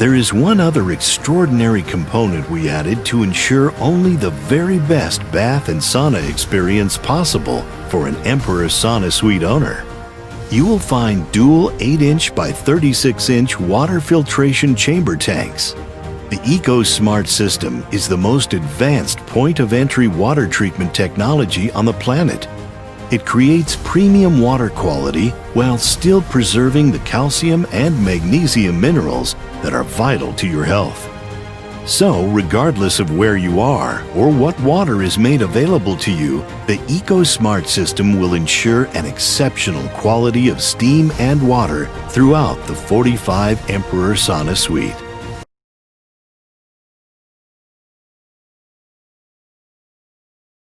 There is one other extraordinary component we added to ensure only the very best bath and sauna experience possible for an Emperor Sauna Suite owner. You will find dual 8-inch by 36-inch water filtration chamber tanks. The ECOsmarte system is the most advanced point-of-entry water treatment technology on the planet. It creates premium water quality while still preserving the calcium and magnesium minerals that are vital to your health. So, regardless of where you are or what water is made available to you, the ECOsmarte system will ensure an exceptional quality of steam and water throughout the 45 Emperor Sauna Suite.